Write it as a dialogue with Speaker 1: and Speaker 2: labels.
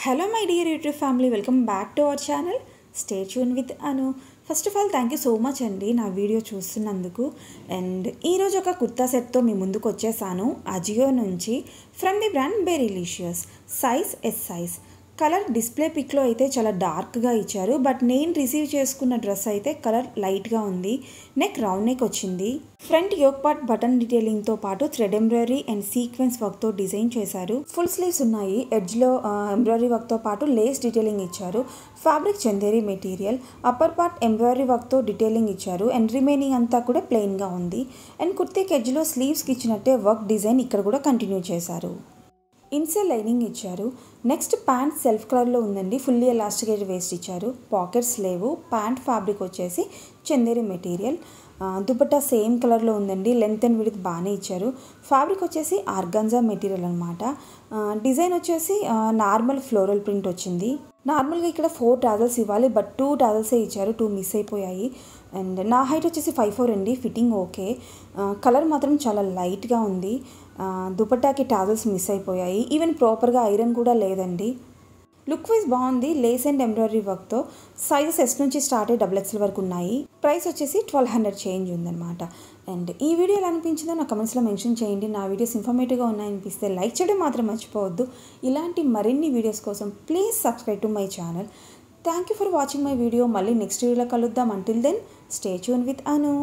Speaker 1: Hello my dear YouTube family, welcome back to our channel. Stay tuned with Anu. First of all thank you so much అండి నా video చూస్తున్నందుకు. And ఈరోజు ఒక కుర్తా సెట్తో మీ ముందుకు వచ్చేసాను అజియో నుంచి. From the brand Berrylicious. Size S size. Colour display పిక్లో అయితే చాలా డార్క్గా ఇచ్చారు, బట్ నేను రిసీవ్ చేసుకున్న డ్రెస్ అయితే కలర్ లైట్గా ఉంది. నెక్ రౌండ్ నెక్ వచ్చింది. ఫ్రంట్ యోక్ పార్ట్ బటన్ డీటెయిలింగ్తో పాటు థ్రెడ్ ఎంబ్రాయిడరీ అండ్ సీక్వెన్స్ వర్క్తో డిజైన్ చేశారు. ఫుల్ స్లీవ్స్ ఉన్నాయి. ఎడ్జ్లో ఎంబ్రాయిడరీ వర్క్తో పాటు లేస్ డీటెయిలింగ్ ఇచ్చారు. Fabric Chanderi material. Upper part embroidery వర్క్తో డీటెయిలింగ్ ఇచ్చారు అండ్ రిమైనింగ్ అంతా కూడా ప్లెయిన్గా ఉంది. అండ్ కుర్తీకి ఎడ్జ్లో స్లీవ్స్కి ఇచ్చినట్టే వర్క్ డిజైన్ ఇక్కడ కూడా కంటిన్యూ చేశారు. ఇన్సైడ్ లైనింగ్ ఇచ్చారు. నెక్స్ట్ ప్యాంట్ సెల్ఫ్ కలర్లో ఉందండి. ఫుల్లీ ఎలాస్టికేటెడ్ వేస్ట్ ఇచ్చారు. పాకెట్స్ లేవు. ప్యాంట్ ఫ్యాబ్రిక్ వచ్చేసి చందేరి మెటీరియల్. దుపట్టా సేమ్ కలర్లో ఉందండి. లెంత్ అండ్ విడ్త్ బాగానే ఇచ్చారు. ఫ్యాబ్రిక్ వచ్చేసి ఆర్గాన్జా మెటీరియల్ అనమాట. డిజైన్ వచ్చేసి నార్మల్ ఫ్లోరల్ ప్రింట్ వచ్చింది. నార్మల్గా ఇక్కడ 4 టాజల్స్ ఇవ్వాలి, బట్ 2 టాజల్సే ఇచ్చారు. 2 మిస్ అయిపోయాయి. అండ్ నా హైట్ వచ్చేసి 5'4" అండి. Fitting okay. కలర్ మాత్రం చాలా లైట్గా ఉంది. దుపట్టాకి టాజల్స్ మిస్ అయిపోయాయి. ఈవెన్ ప్రాపర్గా ఐరన్ కూడా లేదండి. లుక్ వైజ్ బాగుంది. లేస్ అండ్ ఎంబ్రాయిడరీ వర్క్తో. సైజెస్ ఎస్ నుంచి స్టార్ట్ అయ్యి XXL వరకు ఉన్నాయి. ప్రైస్ వచ్చేసి 1200 చేంజ్ ఉందన్నమాట. అండ్ ఈ వీడియో ఎలా అనిపించిందో నా కమెంట్స్లో మెన్షన్ చేయండి. నా వీడియోస్ ఇన్ఫర్మేటివ్గా ఉన్నాయనిపిస్తే లైక్ చేయడం మాత్రం మర్చిపోవద్దు. ఇలాంటి మరిన్ని వీడియోస్ కోసం please subscribe to my channel. Thank you for watching my video. మళ్ళీ నెక్స్ట్ వీడియోలో కలుద్దాం. Until then stay tuned with Anu.